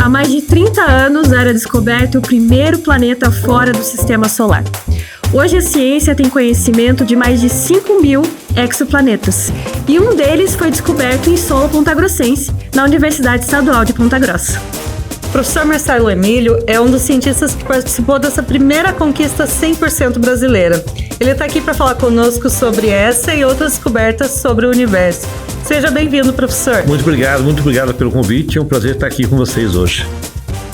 Há mais de 30 anos era descoberto o primeiro planeta fora do sistema solar. Hoje a ciência tem conhecimento de mais de 5.000 exoplanetas, e um deles foi descoberto em solo pontagrossense, na Universidade Estadual de Ponta Grossa. O professor Marcelo Emílio é um dos cientistas que participou dessa primeira conquista 100% brasileira. Ele está aqui para falar conosco sobre essa e outras descobertas sobre o universo. Seja bem-vindo, professor. Muito obrigado pelo convite. É um prazer estar aqui com vocês hoje.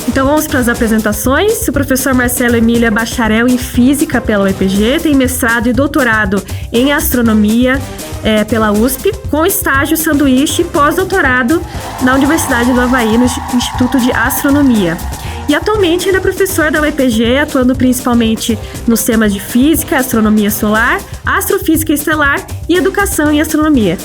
Então vamos para as apresentações. O professor Marcelo Emílio é bacharel em Física pela UEPG, tem mestrado e doutorado em Astronomia pela USP, com estágio sanduíche e pós-doutorado na Universidade do Havaí, no Instituto de Astronomia. E atualmente ele é professor da UEPG, atuando principalmente nos temas de Física, Astronomia Solar, Astrofísica Estelar e Educação em Astronomia.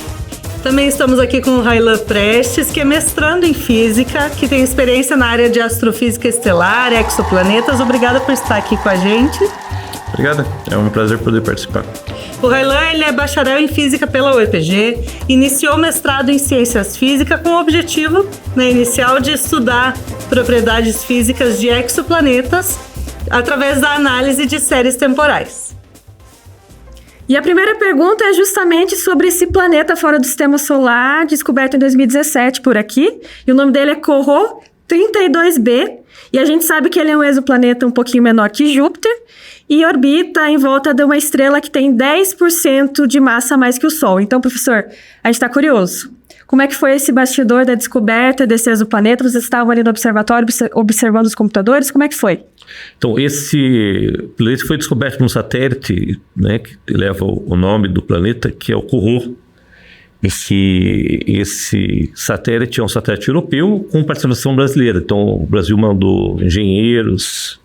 Também estamos aqui com o Raylan Prestes, que é mestrando em Física, que tem experiência na área de Astrofísica Estelar, exoplanetas. Obrigada por estar aqui com a gente. Obrigado, é um prazer poder participar. O Raylan, ele é bacharel em Física pela UEPG, iniciou o mestrado em Ciências Físicas com o objetivo inicial de estudar propriedades físicas de exoplanetas através da análise de séries temporais. E a primeira pergunta é justamente sobre esse planeta fora do sistema solar, descoberto em 2017 por aqui, e o nome dele é Corot 32b, e a gente sabe que ele é um exoplaneta um pouquinho menor que Júpiter, e orbita em volta de uma estrela que tem 10% de massa a mais que o Sol. Então, professor, a gente está curioso. Como é que foi esse bastidor da descoberta desse exoplaneta? Vocês estavam ali no observatório observando os computadores? Como é que foi? Então, esse planeta foi descoberto num satélite, né, que leva o nome do planeta, que é o Corot. Esse satélite é um satélite europeu com participação brasileira. Então, o Brasil mandou engenheiros,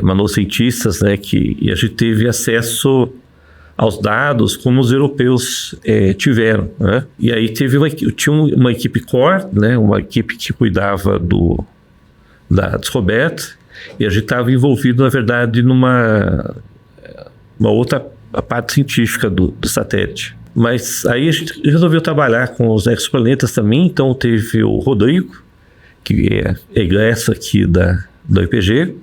mandou cientistas, né, e a gente teve acesso aos dados como os europeus tiveram, né? E aí tinha uma equipe core, né, uma equipe que cuidava da descoberta, e a gente estava envolvido, na verdade, numa outra parte científica do satélite. Mas aí a gente resolveu trabalhar com os exoplanetas também. Então teve o Rodrigo, que é egresso aqui da UEPG,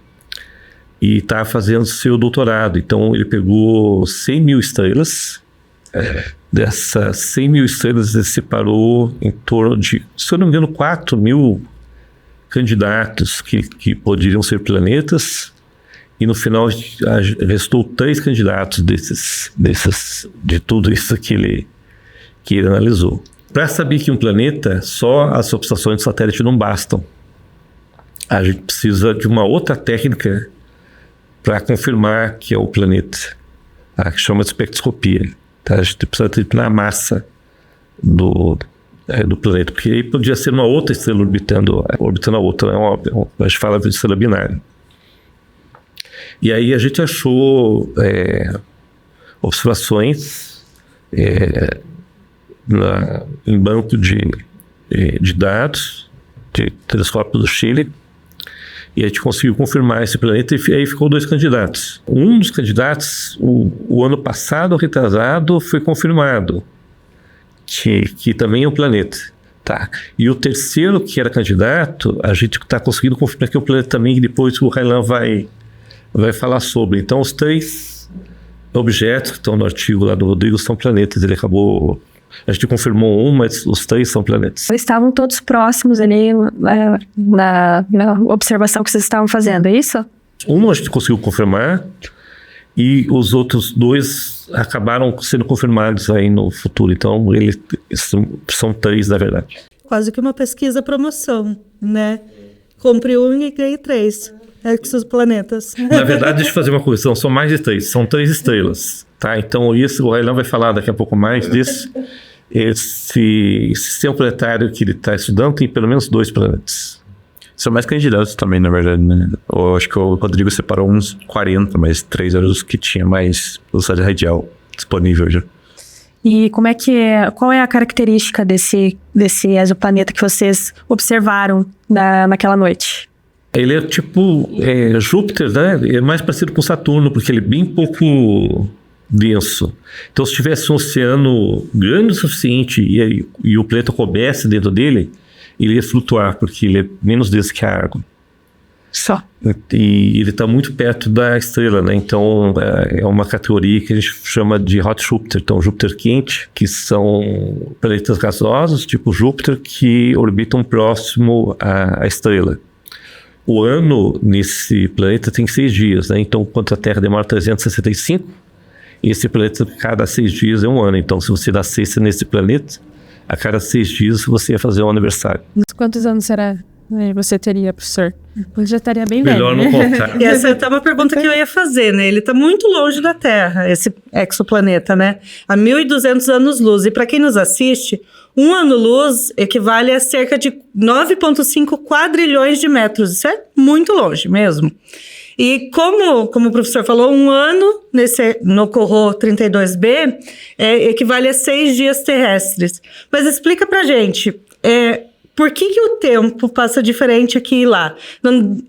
e está fazendo seu doutorado. Então ele pegou 100.000 estrelas. Dessas 100.000 estrelas ele separou em torno de, se eu não me engano, 4.000 candidatos que poderiam ser planetas, e no final restou 3 candidatos de tudo isso que ele analisou. Para saber que um planeta, só as observações do satélite não bastam. A gente precisa de uma outra técnica para confirmar que é o planeta, que chama de espectroscopia. Tá? A gente precisa determinar a massa do planeta, porque aí podia ser uma outra estrela orbitando a outra, a gente fala de estrela binária. E aí a gente achou observações em banco de dados, de telescópio do Chile, e a gente conseguiu confirmar esse planeta, e aí ficou 2 candidatos. Um dos candidatos, o ano passado, retrasado, foi confirmado, que também é um planeta. Tá. E o terceiro, que era candidato, a gente está conseguindo confirmar que é um planeta também, e depois o Raylan vai falar sobre. Então, os 3 objetos que estão no artigo lá do Rodrigo são planetas. A gente confirmou um, mas os 3 são planetas. Estavam todos próximos ali na observação que vocês estavam fazendo, é isso? Um a gente conseguiu confirmar, e os outros 2 acabaram sendo confirmados aí no futuro. Então, eles são 3, na verdade. Quase que uma pesquisa promoção, né? Compre 1 e ganhe 3 exoplanetas. Na verdade, deixa eu fazer uma correção, são mais de 3, são 3 estrelas. Tá? Então, isso o Raylan vai falar daqui a pouco mais disso. Esse sistema planetário que ele está estudando tem pelo menos 2 planetas. São mais candidatos também, na verdade, né? Eu acho que o Rodrigo separou uns 40, mas 3 eram os que tinha mais velocidade radial disponível já. E qual é a característica desse exoplaneta que vocês observaram naquela noite? Ele é tipo Júpiter, né? É mais parecido com Saturno, porque ele é bem pouco denso. Então, se tivesse um oceano grande o suficiente e o planeta coubesse dentro dele, ele ia flutuar, porque ele é menos denso que a água. Só. E ele está muito perto da estrela, né? Então é uma categoria que a gente chama de hot Júpiter. Então, Júpiter quente, que são planetas gasosos, tipo Júpiter, que orbitam próximo à estrela. O ano nesse planeta tem 6 dias, né? Então, enquanto a Terra demora 365, esse planeta, cada 6 dias é um ano. Então, se você nascesse nesse planeta, a cada 6 dias você ia fazer um aniversário. Quantos anos será você teria, professor? Eu já estaria bem Melhor velho. não contar. E essa é até uma pergunta que eu ia fazer, né? Ele está muito longe da Terra, esse exoplaneta, né? A 1.200 anos-luz. E para quem nos assiste, 1 ano-luz equivale a cerca de 9,5 quadrilhões de metros. Isso é muito longe mesmo. E como o professor falou, 1 ano no Corot 32b equivale a 6 dias terrestres. Mas explica pra gente, por que o tempo passa diferente aqui e lá?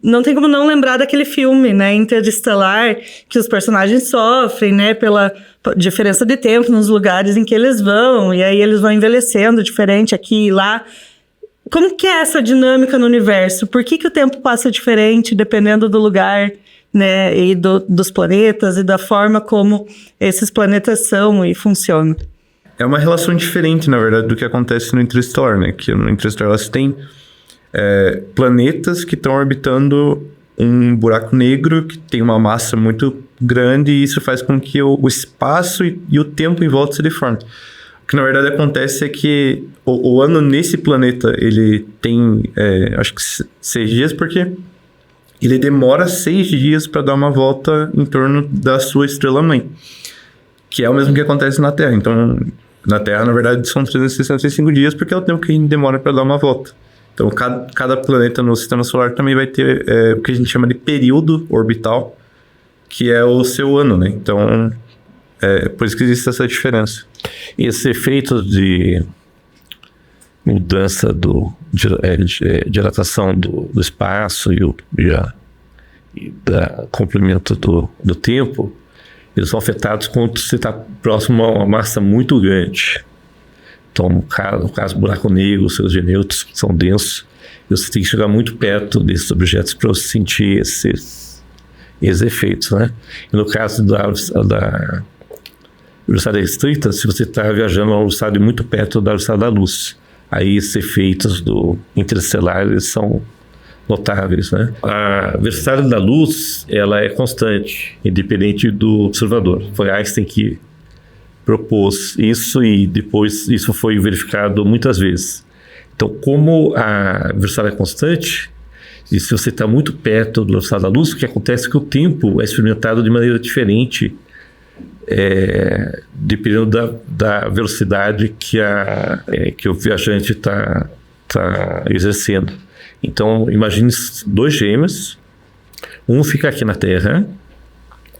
Não tem como não lembrar daquele filme, né, Interestelar, que os personagens sofrem, né, pela diferença de tempo nos lugares em que eles vão, e aí eles vão envelhecendo diferente aqui e lá. Como que é essa dinâmica no universo? Por que o tempo passa diferente dependendo do lugar, né, e dos planetas e da forma como esses planetas são e funcionam? É uma relação diferente, na verdade, do que acontece no Interestelar, né? Que no Interestelar você tem planetas que estão orbitando um buraco negro que tem uma massa muito grande, e isso faz com que o espaço e o tempo em volta se deformem. O que na verdade acontece é que o ano nesse planeta, ele tem, acho que 6 dias, porque ele demora 6 dias para dar uma volta em torno da sua estrela-mãe, que é o mesmo que acontece na Terra. Então, na Terra, na verdade, são 365 dias, porque é o tempo que a gente demora para dar uma volta. Então, cada planeta no Sistema Solar também vai ter o que a gente chama de período orbital, que é o seu ano, né? Então, por isso que existe essa diferença. Esse efeito de mudança de dilatação do espaço e da complemento do tempo, eles são afetados quando você está próximo a uma massa muito grande. Então, no caso do buraco negro, os seus nêutrons são densos, e você tem que chegar muito perto desses objetos para você sentir esses efeitos, né? E no caso da velocidade restrita, se você está viajando a uma velocidade muito perto da velocidade da luz, aí esses efeitos do interestelar, eles são notáveis, né? A velocidade da luz, ela é constante, independente do observador. Foi Einstein que propôs isso, e depois isso foi verificado muitas vezes. Então, como a velocidade é constante, e se você está muito perto da velocidade da luz, o que acontece é que o tempo é experimentado de maneira diferente, dependendo da velocidade que o viajante está exercendo. Então, imagine 2 gêmeos, um fica aqui na Terra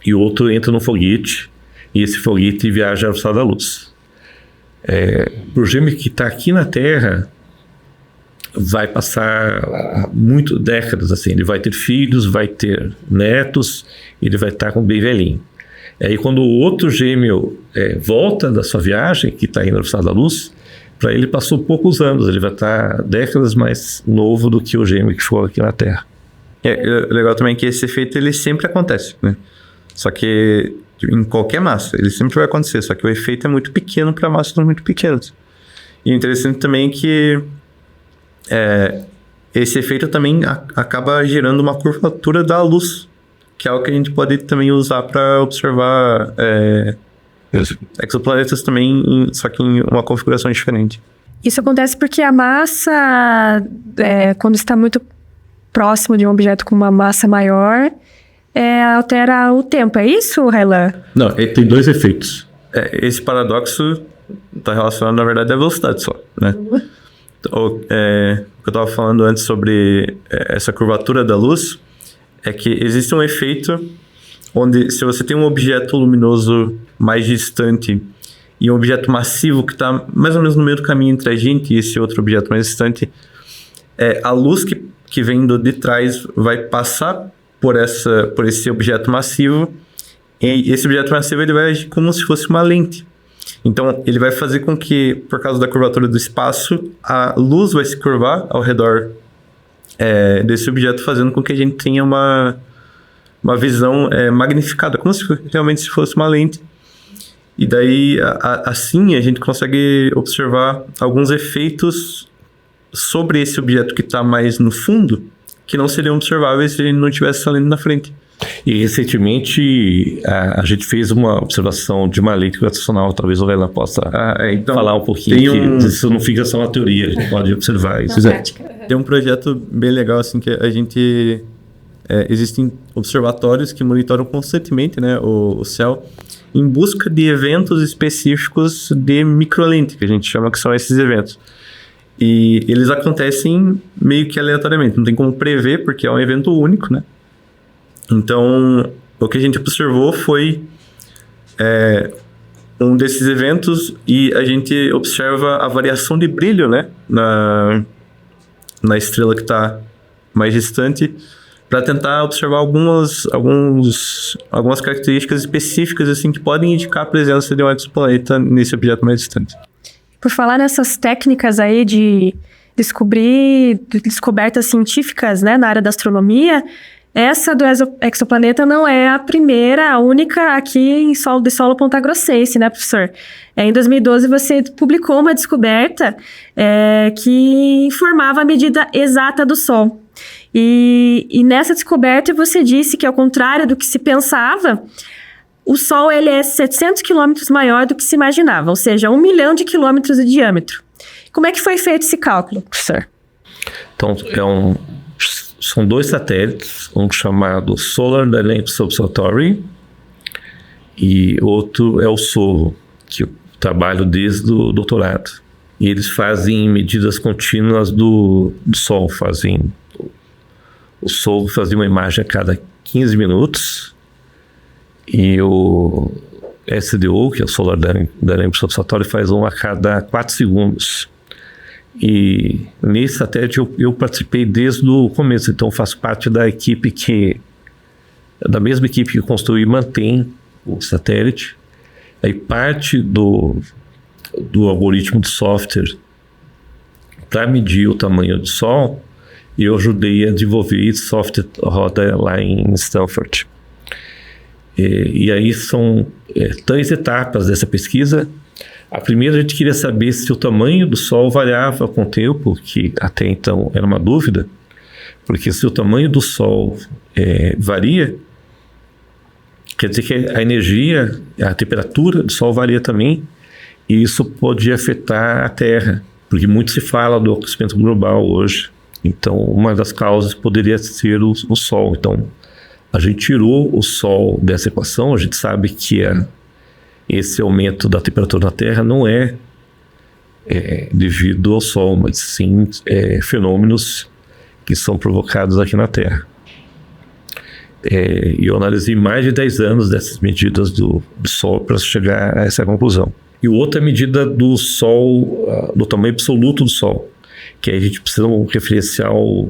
e o outro entra no foguete, e esse foguete viaja à velocidade da luz. Para o gêmeo que está aqui na Terra, vai passar décadas assim, ele vai ter filhos, vai ter netos, ele vai estar bem velhinho. Aí quando o outro gêmeo volta da sua viagem, que está indo à velocidade da luz, para ele passou poucos anos, ele vai estar décadas mais novo do que o gêmeo que ficou aqui na Terra. Legal também que esse efeito ele sempre acontece, né? Só que em qualquer massa, ele sempre vai acontecer, só que o efeito é muito pequeno para massas muito pequenas. E interessante também que esse efeito também acaba gerando uma curvatura da luz, que é algo que a gente pode também usar para observar exoplanetas também, só que em uma configuração diferente. Isso acontece porque a massa, quando está muito próximo de um objeto com uma massa maior, altera o tempo. É isso, Raylan? Não, tem 2 efeitos. Esse paradoxo está relacionado, na verdade, à velocidade só, né? O que eu estava falando antes sobre essa curvatura da luz é que existe um efeito onde, se você tem um objeto luminoso mais distante e um objeto massivo que está mais ou menos no meio do caminho entre a gente e esse outro objeto mais distante, a luz que vem de trás vai passar por esse objeto massivo, e esse objeto massivo ele vai agir como se fosse uma lente. Então, ele vai fazer com que, por causa da curvatura do espaço, a luz vai se curvar ao redor desse objeto, fazendo com que a gente tenha uma visão magnificada, como se realmente fosse uma lente. E daí, assim, a gente consegue observar alguns efeitos sobre esse objeto que está mais no fundo, que não seriam observáveis se a gente não tivesse essa lente na frente. E recentemente a gente fez uma observação de uma lente gravitacional, talvez o Leila possa falar um pouquinho, que isso não fica só uma teoria, a gente pode observar isso. Tem um projeto bem legal, assim, que a gente... existem observatórios que monitoram constantemente, né, o céu, em busca de eventos específicos de microlente, que a gente chama que são esses eventos. E eles acontecem meio que aleatoriamente, não tem como prever, porque é um evento único, né? Então, o que a gente observou foi um desses eventos, e a gente observa a variação de brilho, né, na estrela que está mais distante, para tentar observar algumas características específicas assim, que podem indicar a presença de um exoplaneta nesse objeto mais distante. Por falar nessas técnicas aí de descobertas científicas, né, na área da astronomia, essa do exoplaneta não é a primeira, a única aqui em solo pontagrossense, né, professor? Em 2012 você publicou uma descoberta que informava a medida exata do Sol. E nessa descoberta você disse que, ao contrário do que se pensava, o Sol ele é 700 quilômetros maior do que se imaginava, ou seja, 1 milhão de quilômetros de diâmetro. Como é que foi feito esse cálculo, professor? Então, são 2 satélites, um chamado Solar Dynamics Observatory e outro é o SOLO, que eu trabalho desde o doutorado. E eles fazem medidas contínuas do Sol, o Sol fazia uma imagem a cada 15 minutos e o SDO, que é o Solar Dynamics Observatory, faz um a cada 4 segundos. E nesse satélite eu participei desde o começo, então faço parte da mesma equipe que construiu e mantém o satélite. Aí parte do algoritmo de software para medir o tamanho do Sol, e eu ajudei a desenvolver esse software, roda lá em Stanford. E aí são 3 etapas dessa pesquisa. A primeira, a gente queria saber se o tamanho do Sol variava com o tempo, que até então era uma dúvida, porque se o tamanho do Sol varia, quer dizer que a energia, a temperatura do Sol varia também, e isso podia afetar a Terra, porque muito se fala do aquecimento global hoje. Então, uma das causas poderia ser o Sol. Então, a gente tirou o Sol dessa equação. A gente sabe que esse aumento da temperatura na Terra não é devido ao Sol, mas sim fenômenos que são provocados aqui na Terra. E eu analisei mais de 10 anos dessas medidas do Sol para chegar a essa conclusão. E outra medida do Sol, do tamanho absoluto do Sol, que a gente precisa de um referencial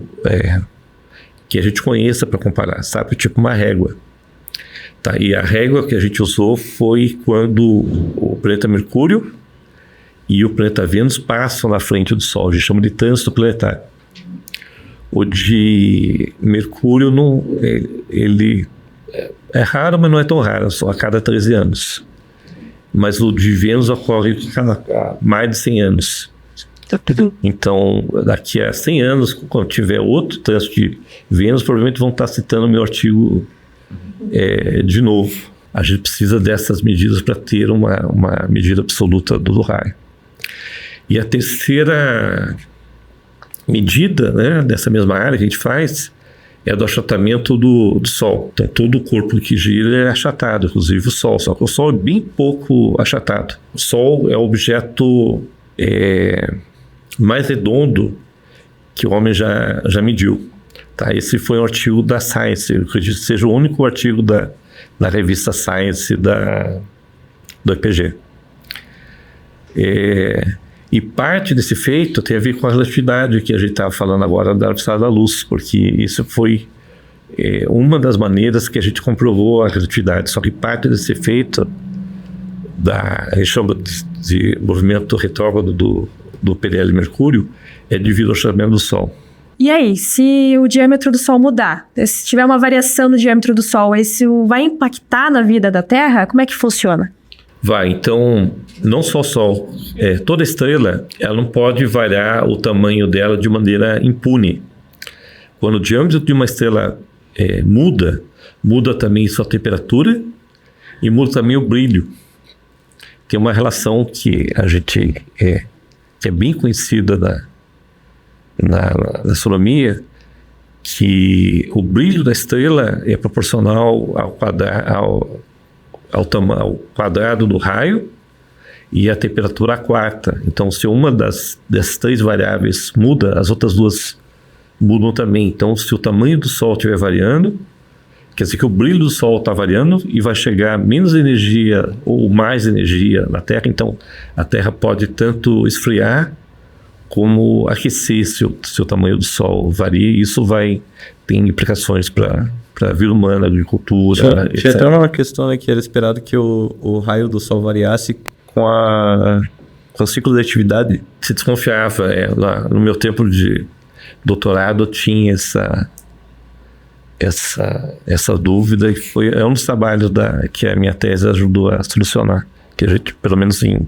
que a gente conheça para comparar, sabe? Tipo uma régua. Tá? E a régua que a gente usou foi quando o planeta Mercúrio e o planeta Vênus passam na frente do Sol. A gente chama de trânsito planetário. O de Mercúrio ele é raro, mas não é tão raro, só a cada 13 anos. Mas o de Vênus ocorre a mais de 100 anos. Então, daqui a 100 anos, quando tiver outro trânsito de Vênus, provavelmente vão estar citando o meu artigo de novo. A gente precisa dessas medidas para ter uma medida absoluta do raio. E a terceira medida, né, dessa mesma área que a gente faz é do achatamento do Sol. Então, todo o corpo que gira é achatado, inclusive o Sol. Só que o Sol é bem pouco achatado. O Sol é o objeto mais redondo que o homem já mediu. Tá? Esse foi um artigo da Science. Eu acredito que seja o único artigo da revista Science do IPG. E parte desse feito tem a ver com a relatividade que a gente estava falando agora da velocidade da luz, porque isso foi uma das maneiras que a gente comprovou a relatividade. Só que parte desse efeito a gente chama de movimento retrógrado do PLL Mercúrio, é devido ao chamamento do Sol. E aí, se o diâmetro do Sol mudar, se tiver uma variação no diâmetro do Sol, isso vai impactar na vida da Terra? Como é que funciona? Vai, então, não só o Sol, toda estrela, ela não pode variar o tamanho dela de maneira impune. Quando o diâmetro de uma estrela muda também sua temperatura e muda também o brilho. Tem uma relação que a gente que é bem conhecida na astronomia, que o brilho da estrela é proporcional ao quadrado do raio e a temperatura à quarta. Então, se uma das 3 variáveis muda, as outras 2 mudam também. Então, se o tamanho do Sol estiver variando, quer dizer que o brilho do Sol está variando e vai chegar menos energia ou mais energia na Terra. Então, a Terra pode tanto esfriar como aquecer se o tamanho do Sol varia. E isso tem implicações para a vida humana, agricultura, etc. Tinha até uma questão, né, que era esperado que o raio do Sol variasse com o ciclo de atividade. Se desconfiava. Lá no meu tempo de doutorado, eu tinha essa dúvida, e é um dos trabalhos que a minha tese ajudou a solucionar, que a gente, pelo menos em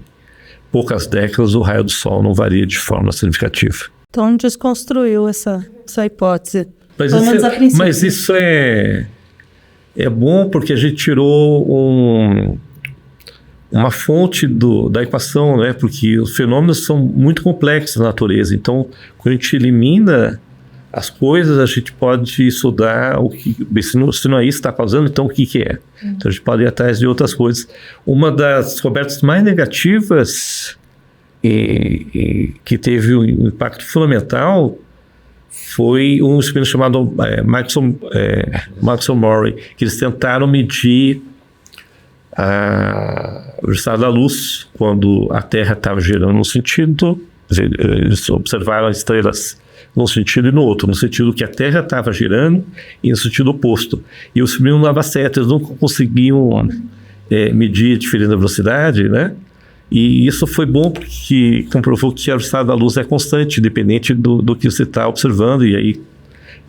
poucas décadas, o raio do Sol não varia de forma significativa. Então desconstruiu essa hipótese. Mas isso é bom, porque a gente tirou uma fonte da equação, né? Porque os fenômenos são muito complexos na natureza. Então, quando a gente elimina as coisas, a gente pode estudar o que, se não é isso que está causando, então o que é. Então a gente pode ir atrás de outras coisas. Uma das descobertas mais negativas que teve um impacto fundamental foi um experimento chamado Maxwell-Morley, que eles tentaram medir a velocidade da luz quando a Terra estava girando num sentido. Eles observaram as estrelas num sentido e no outro, no sentido que a Terra estava girando e no sentido oposto. E o experimento não dava certo, eles não conseguiam medir a diferença da velocidade, né? E isso foi bom porque comprovou que a velocidade da luz é constante, independente do que você está observando, e aí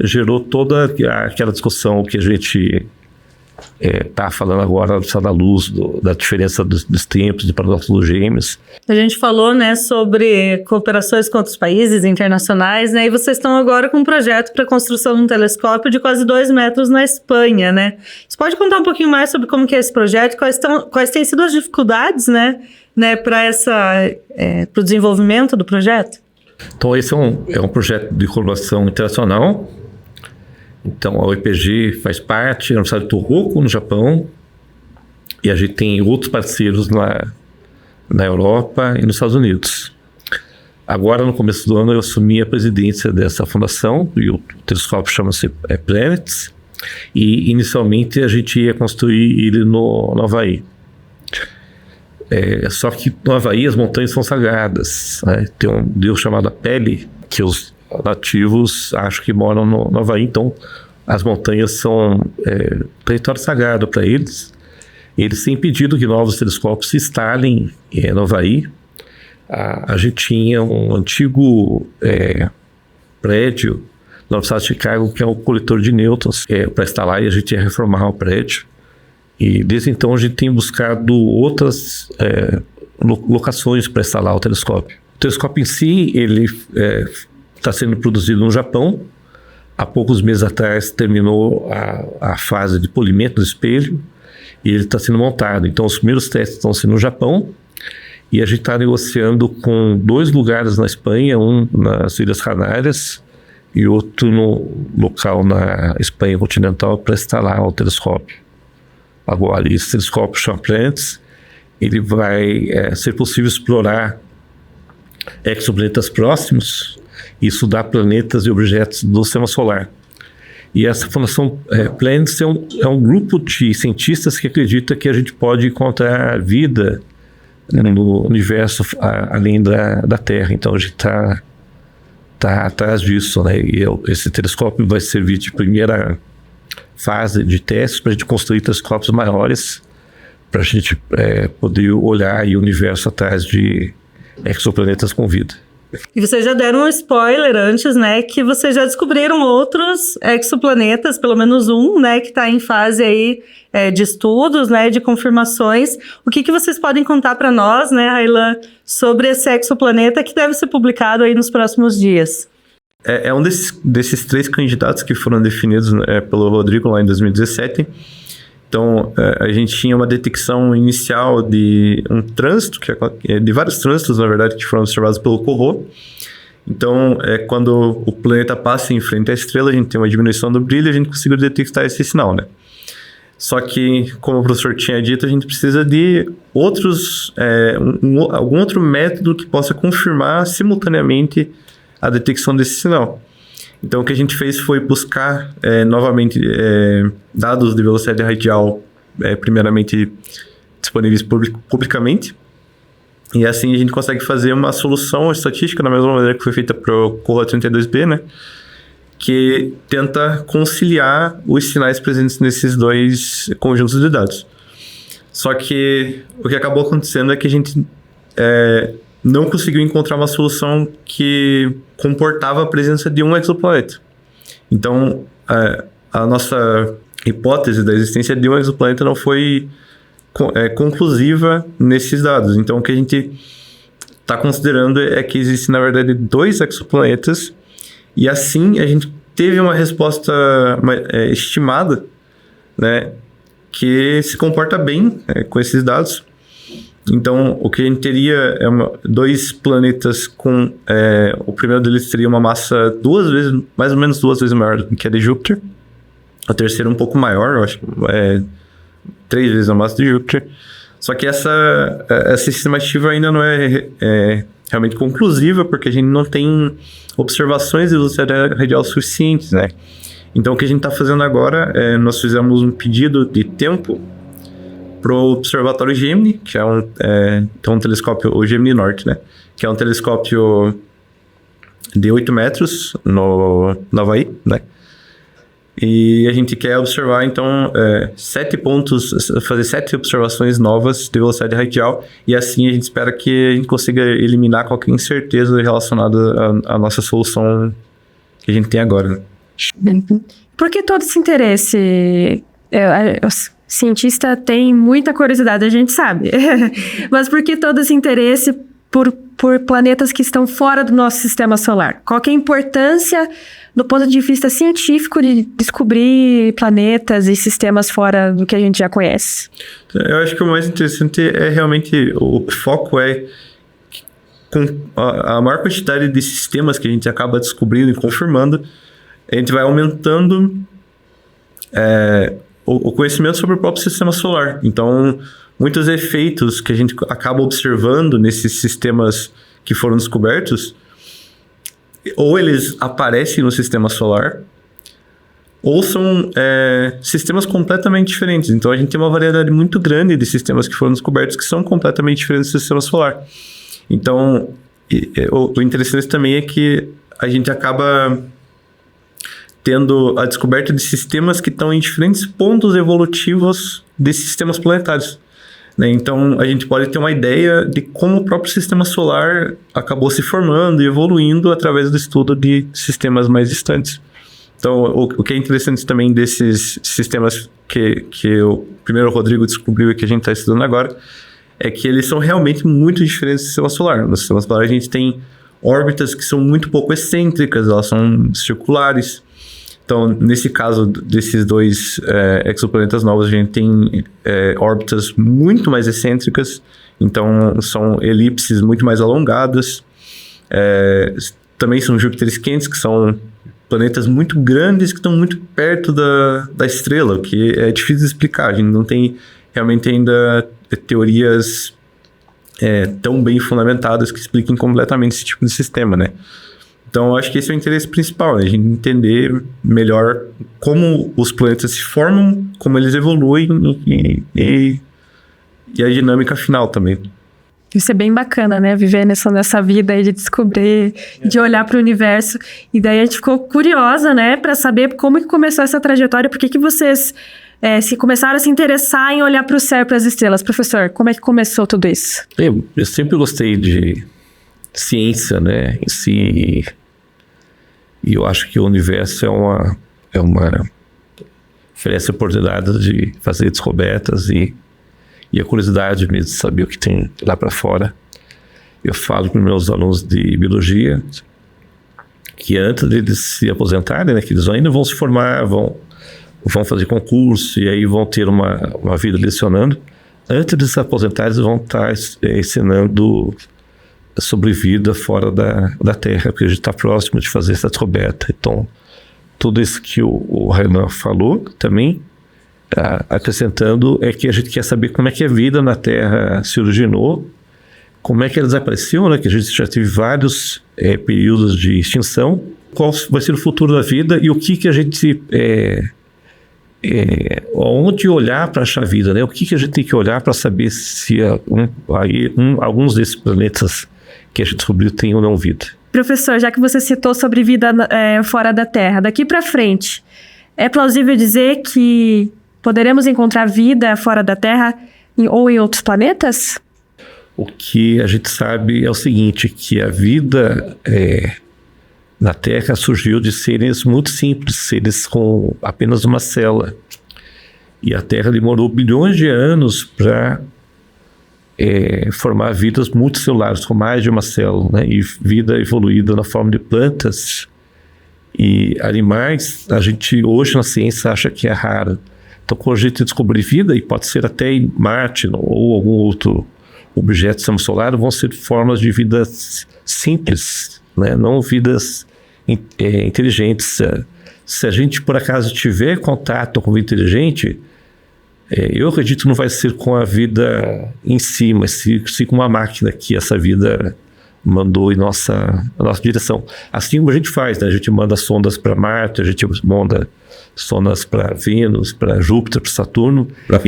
gerou toda aquela discussão que a gente está falando agora, da velocidade da luz, da diferença dos tempos, de paradoxo dos gêmeos. A gente falou, né, sobre cooperações com outros países internacionais, né, e vocês estão agora com um projeto para a construção de um telescópio de quase 2 metros na Espanha, né? Você pode contar um pouquinho mais sobre como que é esse projeto, quais têm sido as dificuldades, né, para o desenvolvimento do projeto? Então, esse é um projeto de colaboração internacional. Então, a UEPG faz parte, a Universidade de Tohoku, no Japão, e a gente tem outros parceiros na Europa e nos Estados Unidos. Agora, no começo do ano, eu assumi a presidência dessa fundação, e o telescópio chama-se Planets, e inicialmente a gente ia construir ele no Havaí. Só que no Havaí as montanhas são sagradas, né? Tem um deus chamado Pele, que os nativos acho que moram no Havaí, então as montanhas são território sagrado para eles. Eles têm pedido que novos telescópios se instalem no Havaí. A gente tinha um antigo prédio na Universidade de Chicago, que é o coletor de nêutrons, para instalar, e a gente ia reformar o prédio. E desde então a gente tem buscado outras locações para instalar o telescópio. O telescópio em si, ele está sendo produzido no Japão. Há poucos meses atrás terminou a fase de polimento do espelho e ele está sendo montado. Então os primeiros testes estão sendo no Japão e a gente está negociando com 2 lugares na Espanha, um nas Ilhas Canárias e outro no local na Espanha continental, para instalar o telescópio. Agora, esse telescópio chama Planets, ele vai ser possível explorar exoplanetas próximos e estudar planetas e objetos do sistema solar. E essa fundação Planets é um grupo de cientistas que acredita que a gente pode encontrar vida no universo além da Terra. Então a gente está atrás disso, né? E esse telescópio vai servir de primeira fase de testes para a gente construir telescópios maiores para a gente poder olhar aí o universo atrás de exoplanetas com vida. E vocês já deram um spoiler antes, né, que vocês já descobriram outros exoplanetas, pelo menos um, né, que está em fase aí de estudos, né, de confirmações. O que vocês podem contar para nós, né, Raylan, sobre esse exoplaneta que deve ser publicado aí nos próximos dias? É um desses 3 candidatos que foram definidos pelo Rodrigo lá em 2017. Então, a gente tinha uma detecção inicial de um trânsito, de vários trânsitos, na verdade, que foram observados pelo Corot. Então, quando o planeta passa em frente à estrela, a gente tem uma diminuição do brilho e a gente conseguiu detectar esse sinal, né? Só que, como o professor tinha dito, a gente precisa de outros, algum outro método que possa confirmar simultaneamente a detecção desse sinal. Então, o que a gente fez foi buscar novamente dados de velocidade radial, primeiramente disponíveis publicamente, e assim a gente consegue fazer uma solução estatística da mesma maneira que foi feita para o Corot 32b, né? Que tenta conciliar os sinais presentes nesses 2 conjuntos de dados. Só que o que acabou acontecendo é que a gente não conseguiu encontrar uma solução que comportava a presença de um exoplaneta. Então, a nossa hipótese da existência de um exoplaneta não foi conclusiva nesses dados. Então, o que a gente está considerando é que existem, na verdade, 2 exoplanetas, e assim a gente teve uma resposta estimada, né, que se comporta bem com esses dados. Então, o que a gente teria 2 planetas com... o primeiro deles teria uma massa mais ou menos 2 vezes maior do que a de Júpiter. O terceiro um pouco maior, eu acho que 3 vezes a massa de Júpiter. Só que essa estimativa ainda não é realmente conclusiva, porque a gente não tem observações de velocidade radial suficientes, né? Então, o que a gente está fazendo agora nós fizemos um pedido de tempo para o Observatório Gemini, que é um telescópio, o Gemini Norte, né? Que é um telescópio de 8 metros no Havaí, né? E a gente quer observar, então, 7 pontos, fazer 7 observações novas de velocidade radial, e assim a gente espera que a gente consiga eliminar qualquer incerteza relacionada à nossa solução que a gente tem agora, né? Por que todo esse interesse? O cientista tem muita curiosidade, a gente sabe. Mas por que todo esse interesse por planetas que estão fora do nosso sistema solar? Qual que é a importância, do ponto de vista científico, de descobrir planetas e sistemas fora do que a gente já conhece? Eu acho que o mais interessante é realmente, o foco com a maior quantidade de sistemas que a gente acaba descobrindo e confirmando, a gente vai aumentando o conhecimento sobre o próprio sistema solar. Então, muitos efeitos que a gente acaba observando nesses sistemas que foram descobertos, ou eles aparecem no sistema solar, ou são sistemas completamente diferentes. Então, a gente tem uma variedade muito grande de sistemas que foram descobertos que são completamente diferentes do sistema solar. Então, o interessante também é que a gente acaba tendo a descoberta de sistemas que estão em diferentes pontos evolutivos de sistemas planetários, né? Então, a gente pode ter uma ideia de como o próprio sistema solar acabou se formando e evoluindo através do estudo de sistemas mais distantes. Então, o que é interessante também desses sistemas que o primeiro Rodrigo descobriu e que a gente está estudando agora, é que eles são realmente muito diferentes do sistema solar. No sistema solar, a gente tem órbitas que são muito pouco excêntricas, elas são circulares. Então, nesse caso desses 2 exoplanetas novos, a gente tem órbitas muito mais excêntricas, então são elipses muito mais alongadas. Também são Júpiteres quentes, que são planetas muito grandes que estão muito perto da estrela, o que é difícil de explicar. A gente não tem realmente ainda teorias tão bem fundamentadas que expliquem completamente esse tipo de sistema, né? Então, eu acho que esse é o interesse principal, né? A gente entender melhor como os planetas se formam, como eles evoluem e a dinâmica final também. Isso é bem bacana, né? Viver nessa vida aí de descobrir, de olhar para o universo. E daí a gente ficou curiosa, né? Para saber como que começou essa trajetória, por que vocês se começaram a se interessar em olhar para o céu e para as estrelas? Professor, como é que começou tudo isso? Eu sempre gostei de ciência, né, em si, e eu acho que o universo é uma oferece oportunidade de fazer descobertas e a curiosidade mesmo de saber o que tem lá para fora. Eu falo para os meus alunos de biologia que antes deles se aposentarem, né, que eles ainda vão se formar, vão fazer concurso e aí vão ter uma vida lecionando. Antes de se aposentarem, eles vão estar ensinando sobre vida fora da Terra, porque a gente está próximo de fazer essa descoberta. Então, tudo isso que o Renan falou também, acrescentando, é que a gente quer saber como é que a vida na Terra se originou, como é que ela desapareceu, né? Que a gente já teve vários períodos de extinção, qual vai ser o futuro da vida e o que a gente... onde olhar para achar vida, né? O que a gente tem que olhar para saber se alguns desses planetas que a gente descobriu têm ou não vida. Professor, já que você citou sobre vida fora da Terra, daqui para frente, é plausível dizer que poderemos encontrar vida fora da Terra ou em outros planetas? O que a gente sabe é o seguinte, que a vida na Terra surgiu de seres muito simples, seres com apenas uma célula. E a Terra demorou bilhões de anos para formar vidas multicelulares, com mais de uma célula, né? E vida evoluída na forma de plantas e animais, a gente hoje na ciência acha que é raro. Então, quando a gente descobrir vida, e pode ser até em Marte ou algum outro objeto do sistema solar, vão ser formas de vidas simples, né? Não vidas inteligentes. Se a gente, por acaso, tiver contato com vida inteligente, eu acredito que não vai ser com a vida em si, mas sim com uma máquina que essa vida mandou em nossa direção. Assim como a gente faz, né? A gente manda sondas para Marte, a gente manda sondas para Vênus, para Júpiter, para Saturno. Para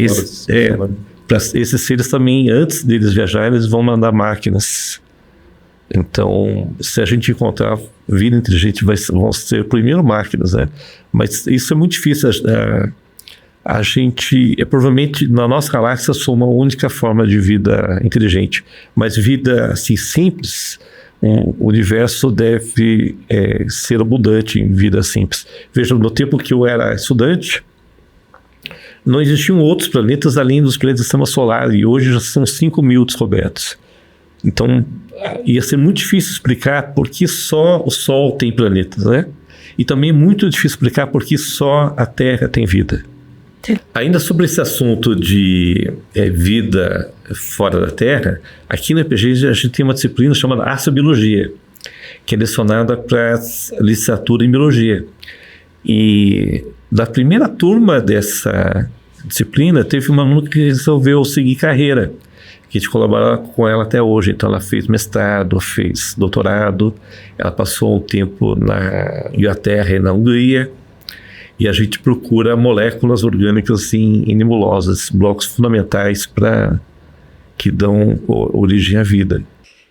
esses seres também, antes deles viajarem, eles vão mandar máquinas. Então, se a gente encontrar vida inteligente, vão ser primeiro máquinas, né? Mas isso é muito difícil. A gente, provavelmente, na nossa galáxia, sou uma única forma de vida inteligente. Mas vida, assim, simples, o universo deve ser abundante em vida simples. Veja, no tempo que eu era estudante, não existiam outros planetas além dos planetas do sistema solar, e hoje já são 5.000 descobertos. Então, ia ser muito difícil explicar por que só o Sol tem planetas, né? E também é muito difícil explicar por que só a Terra tem vida. Ainda sobre esse assunto de vida fora da Terra, aqui no EPG a gente tem uma disciplina chamada Astrobiologia, que é lecionada para licenciatura em Biologia. E da primeira turma dessa disciplina, teve uma aluna que resolveu seguir carreira, que a gente colabora com ela até hoje. Então ela fez mestrado, fez doutorado, ela passou um tempo na Inglaterra e na Hungria, e a gente procura moléculas orgânicas assim, em nebulosas, blocos fundamentais que dão origem à vida.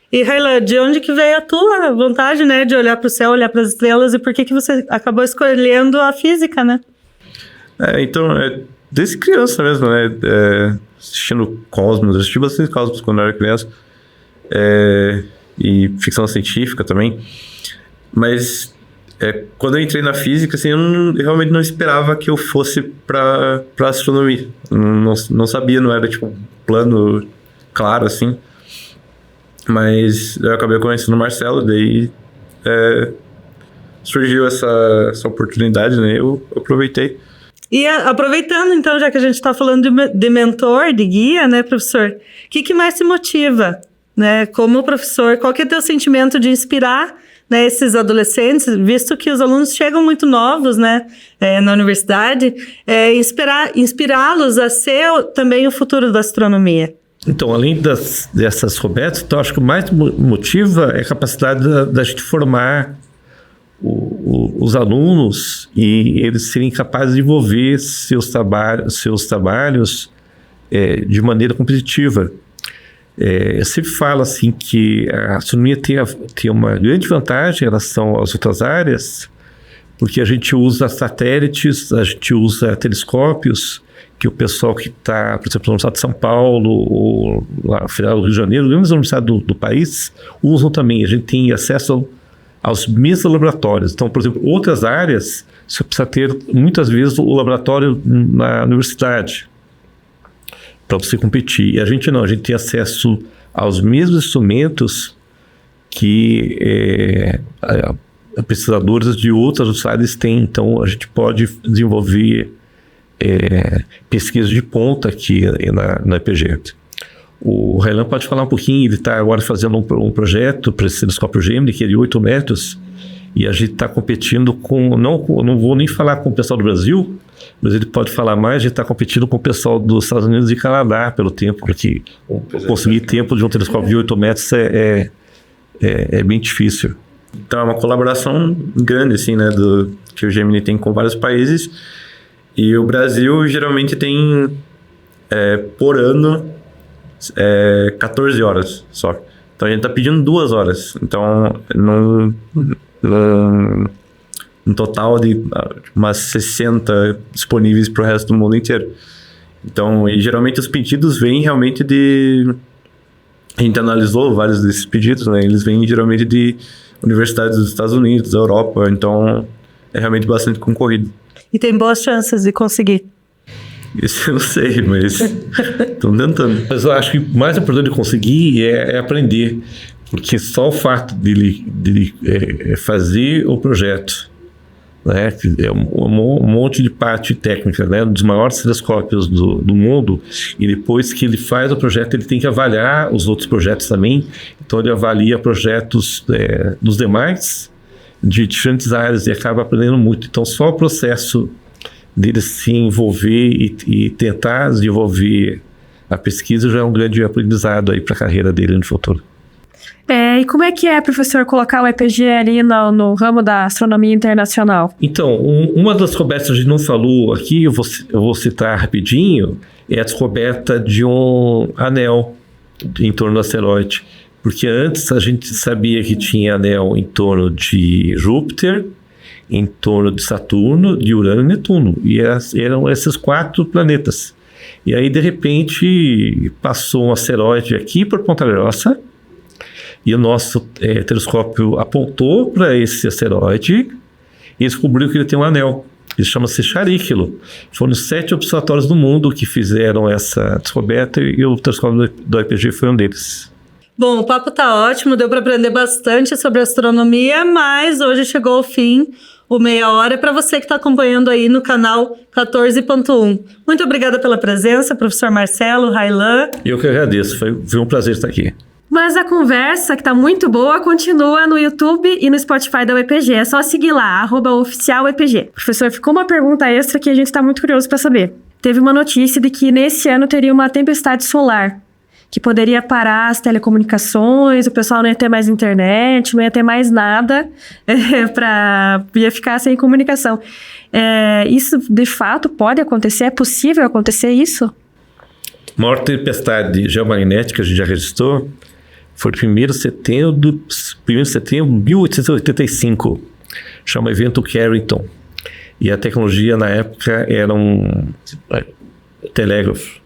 E Raila, de onde que veio a tua vontade, né, de olhar para o céu, olhar para as estrelas, e por que você acabou escolhendo a física, né? Então, desde criança mesmo, né, assistindo Cosmos, eu assisti bastante Cosmos quando eu era criança, e ficção científica também, mas quando eu entrei na física, assim, eu realmente não esperava que eu fosse para astronomia, não sabia, não era tipo um plano claro, assim. Mas eu acabei conhecendo o Marcelo, daí surgiu essa oportunidade, né? Eu aproveitei. E aproveitando, então, já que a gente está falando de mentor, de guia, né, professor? O que mais te motiva, né? Como professor, qual que é o teu sentimento de inspirar, né, esses adolescentes, visto que os alunos chegam muito novos, né, na universidade, inspirá-los a ser também o futuro da astronomia? Então, além dessas descobertas, então, acho que o mais motiva é a capacidade da gente formar os alunos e eles serem capazes de desenvolver seus trabalhos de maneira competitiva. Eu sempre falo assim que a astronomia tem uma grande vantagem em relação às outras áreas, porque a gente usa satélites, a gente usa telescópios, que o pessoal que está, por exemplo, no estado de São Paulo ou na Federal do Rio de Janeiro, grandes universidades do país, usam também. A gente tem acesso aos mesmos laboratórios. Então, por exemplo, outras áreas, você precisa ter, muitas vezes, o laboratório na universidade para você competir. E a gente não, a gente tem acesso aos mesmos instrumentos que pesquisadores de outras áreas têm. Então, a gente pode desenvolver pesquisa de ponta aqui na EPG. O Railan pode falar um pouquinho, ele está agora fazendo um projeto para esse telescópio Gemini, que é de 8 metros, e a gente está competindo com, não vou nem falar com o pessoal do Brasil, mas ele pode falar mais, a gente está competindo com o pessoal dos Estados Unidos e Canadá pelo tempo, porque conseguir tempo de um telescópio de 8 metros é bem difícil. Então é uma colaboração grande, assim, né, que o Gemini tem com vários países, e o Brasil geralmente tem, por ano, 14 horas só. Então a gente está pedindo 2 horas. Então, um total de umas 60 disponíveis para o resto do mundo inteiro. Então, e geralmente os pedidos vêm realmente de... A gente analisou vários desses pedidos, né? Eles vêm geralmente de universidades dos Estados Unidos, da Europa. Então, é realmente bastante concorrido. E tem boas chances de conseguir. Isso eu não sei, mas estão tentando. Mas eu acho que o mais importante de conseguir é aprender, porque só o fato de fazer o projeto, né, é um monte de parte técnica, né, um dos maiores telescópios do mundo, e depois que ele faz o projeto, ele tem que avaliar os outros projetos também. Então ele avalia projetos dos demais, de diferentes áreas, e acaba aprendendo muito. Então só o processo dele se envolver e tentar desenvolver a pesquisa já é um grande aprendizado aí para a carreira dele no futuro. E como é que professor, colocar o EPG ali no ramo da astronomia internacional? Então, uma das descobertas que a gente não falou aqui, eu vou citar rapidinho, é a descoberta de um anel em torno do asteroide. Porque antes a gente sabia que tinha anel em torno de Júpiter, em torno de Saturno, de Urano e Netuno. E eram esses 4 planetas. E aí, de repente, passou um asteroide aqui por Ponta Grossa, e o nosso telescópio apontou para esse asteroide e descobriu que ele tem um anel. Ele chama-se Chariklo. Foram 7 observatórios do mundo que fizeram essa descoberta e o telescópio do IPG foi um deles. Bom, o papo tá ótimo, deu para aprender bastante sobre astronomia, mas hoje chegou ao fim o Meia Hora para você que está acompanhando aí no canal 14.1. Muito obrigada pela presença, professor Marcelo, Railan. Eu que agradeço, foi um prazer estar aqui. Mas a conversa, que está muito boa, continua no YouTube e no Spotify da UEPG. É só seguir lá, @oficialUEPG. Professor, ficou uma pergunta extra que a gente está muito curioso para saber. Teve uma notícia de que nesse ano teria uma tempestade solar, que poderia parar as telecomunicações, o pessoal não ia ter mais internet, não ia ter mais nada, ia ficar sem comunicação. Isso, de fato, pode acontecer? É possível acontecer isso? A maior tempestade geomagnética que a gente já registrou foi 1º de setembro de 1885. Chama evento Carrington. E a tecnologia, na época, era um telégrafo.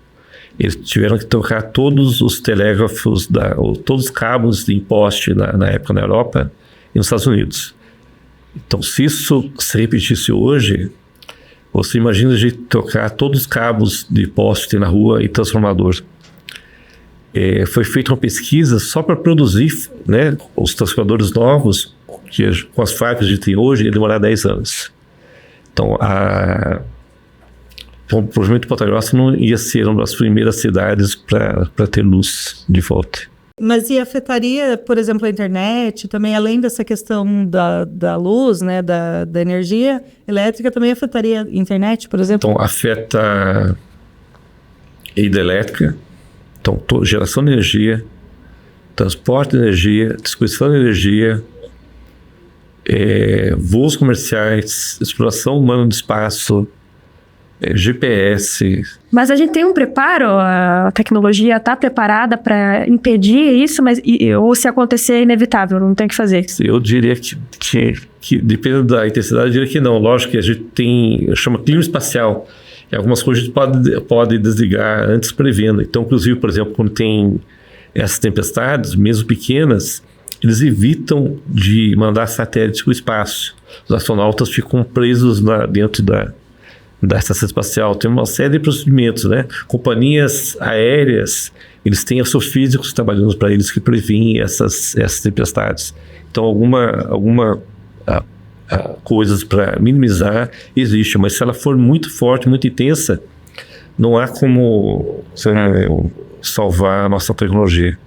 Eles tiveram que trocar todos os telégrafos, todos os cabos de poste na época na Europa e nos Estados Unidos. Então, se isso se repetisse hoje, você imagina a gente trocar todos os cabos de poste na rua e transformador. Foi feita uma pesquisa só para produzir, né, os transformadores novos, que com as fábricas que a gente tem hoje, ia demorar 10 anos. Então, o projeto de Ponta Grossa não ia ser uma das primeiras cidades para ter luz de volta. Mas e afetaria, por exemplo, a internet, também além dessa questão da luz, né, da energia elétrica, também afetaria a internet, por exemplo? Então, afeta a hidrelétrica, então, geração de energia, transporte de energia, distribuição de energia, voos comerciais, exploração humana do espaço, GPS. Mas a gente tem um preparo? A tecnologia está preparada para impedir isso? Ou se acontecer é inevitável, não tem o que fazer? Eu diria que dependendo da intensidade, eu diria que não. Lógico que a gente chama clima espacial. E algumas coisas a gente pode desligar antes prevendo. Então, inclusive, por exemplo, quando tem essas tempestades, mesmo pequenas, eles evitam de mandar satélites para o espaço. Os astronautas ficam presos dentro da estação espacial. Tem uma série de procedimentos, né? Companhias aéreas, eles têm astrofísicos trabalhando para eles que prevêem essas tempestades. Então, alguma coisas para minimizar existe, mas se ela for muito forte, muito intensa, não há como salvar a nossa tecnologia.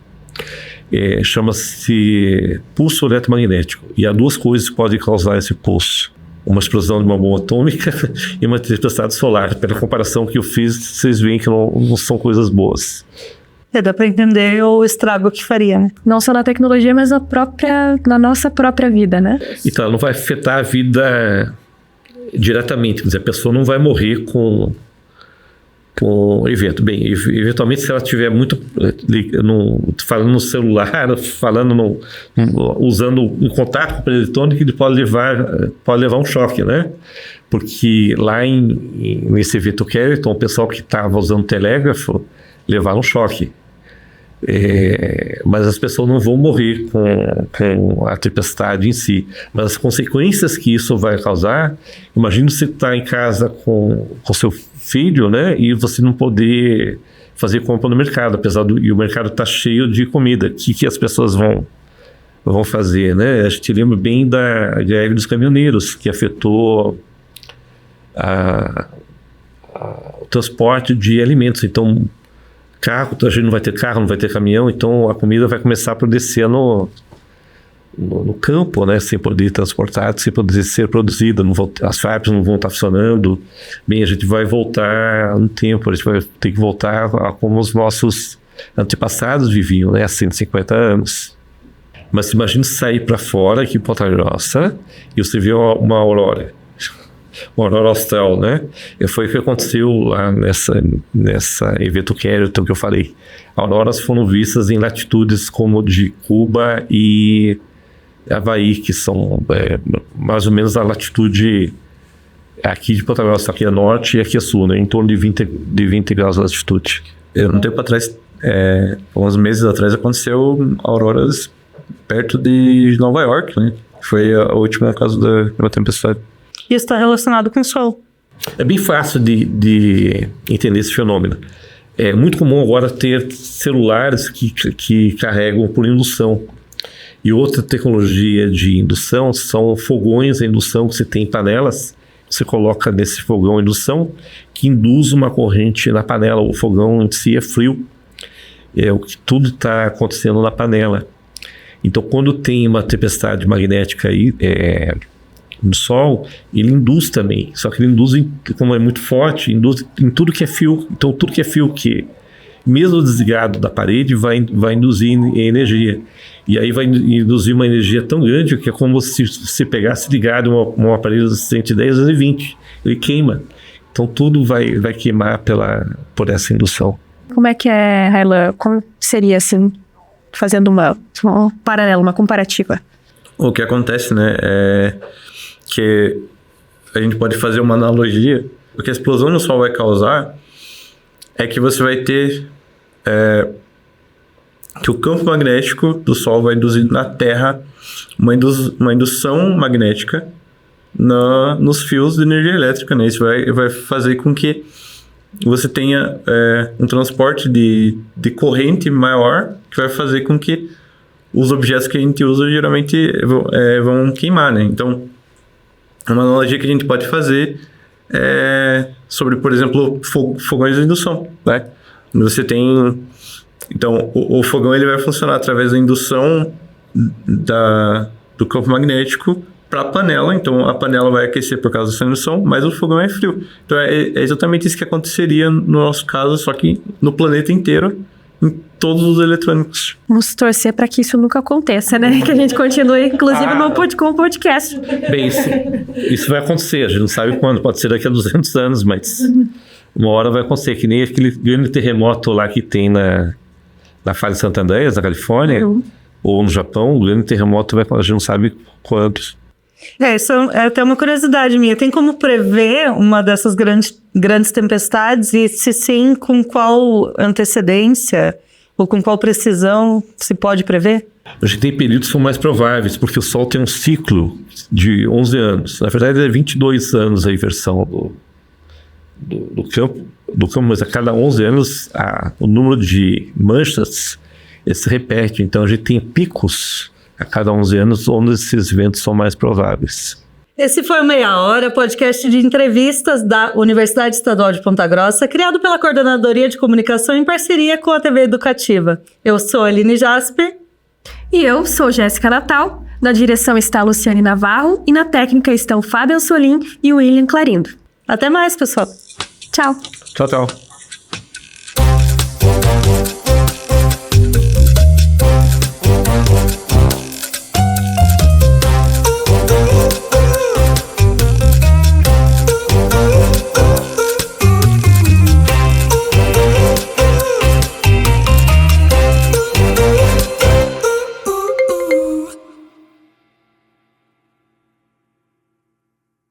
Chama-se pulso eletromagnético, e há duas coisas que podem causar esse pulso: uma explosão de uma bomba atômica e uma tempestade solar. Pela comparação que eu fiz, vocês veem que não são coisas boas. Dá para entender o estrago que faria, né? Não só na tecnologia, mas na nossa própria vida, né? Então, não vai afetar a vida diretamente. Quer dizer, a pessoa não vai morrer com o evento. Bem, eventualmente, se ela estiver muito falando no celular, usando em contato com o aparelho eletrônico, ele pode levar um choque, né? Porque lá nesse evento Carrington, o pessoal que estava usando telégrafo levaram um choque. Mas as pessoas não vão morrer com a tempestade em si. Mas as consequências que isso vai causar, imagina você estar em casa com seu filho, né, e você não poder fazer compra no mercado, e o mercado está cheio de comida. O que as pessoas vão fazer, né? A gente lembra bem da greve dos caminhoneiros, que afetou o transporte de alimentos. Então, a gente não vai ter carro, não vai ter caminhão, então a comida vai começar a descer no campo, né, sem poder ir transportada, sem poder ser produzida, as fábricas não vão estar funcionando. Bem, a gente vai voltar no tempo, a gente vai ter que voltar a como os nossos antepassados viviam, né, há 150 anos. Mas imagine sair para fora, aqui em Ponta Grossa, e você vê uma aurora austral, né? Foi o que aconteceu lá nessa evento Carrington que eu falei. Auroras foram vistas em latitudes como de Cuba e Havaí, que são mais ou menos a latitude aqui de Ponta Grossa, aqui é norte e aqui é sul, né? Em torno de 20 graus de latitude. Um tempo atrás, uns meses atrás, aconteceu auroras perto de Nova York, né? Foi o último caso de uma tempestade. Isso está relacionado com o sol. É bem fácil de entender esse fenômeno. É muito comum agora ter celulares que carregam por indução. E outra tecnologia de indução são fogões a indução, que você tem panelas, você coloca nesse fogão a indução, que induz uma corrente na panela. O fogão em si é frio, o que tudo está acontecendo na panela. Então, quando tem uma tempestade magnética aí, no Sol, ele induz também, só que ele induz, como é muito forte, induz em tudo que é fio. Então, tudo que é fio que, mesmo desligado da parede, vai induzir energia. E aí vai induzir uma energia tão grande que é como se você pegasse ligado um aparelho de 110 a 220. Ele queima. Então, tudo vai queimar por essa indução. Como é que é, Raylan? Como seria, assim, fazendo um paralelo, uma comparativa? O que acontece, né, que a gente pode fazer uma analogia. O que a explosão no Sol vai causar é que você vai ter que o campo magnético do Sol vai induzir na Terra uma indução magnética nos fios de energia elétrica, né? Isso vai fazer com que você tenha um transporte de corrente maior, que vai fazer com que os objetos que a gente usa geralmente vão queimar, né? Então, uma analogia que a gente pode fazer é sobre, por exemplo, fogões de indução, né? Você tem... Então, o fogão ele vai funcionar através da indução do campo magnético para a panela. Então, a panela vai aquecer por causa dessa indução, mas o fogão é frio. Então, é exatamente isso que aconteceria no nosso caso, só que no planeta inteiro, em todos os eletrônicos. Vamos torcer para que isso nunca aconteça, né? Que a gente continue, inclusive, com o podcast. Bem, isso vai acontecer, a gente não sabe quando, pode ser daqui a 200 anos, mas uma hora vai acontecer, que nem aquele grande terremoto lá que tem na Falha de Santa Andreas, na Califórnia, ou no Japão, o grande terremoto a gente não sabe quando. Isso é até uma curiosidade minha. Tem como prever uma dessas grandes tempestades? E se sim, com qual antecedência ou com qual precisão se pode prever? A gente tem períodos que são mais prováveis, porque o Sol tem um ciclo de 11 anos. Na verdade, é 22 anos a inversão do campo, mas a cada 11 anos o número de manchas se repete. Então, a gente tem picos a cada 11 anos onde esses eventos são mais prováveis. Esse foi o Meia Hora, podcast de entrevistas da Universidade Estadual de Ponta Grossa, criado pela Coordenadoria de Comunicação em parceria com a TV Educativa. Eu sou a Aline Jasper. E eu sou Jéssica Natal. Na direção está a Luciane Navarro e na técnica estão Fábio Solim e William Clarindo. Até mais, pessoal. Tchau. Tchau, tchau.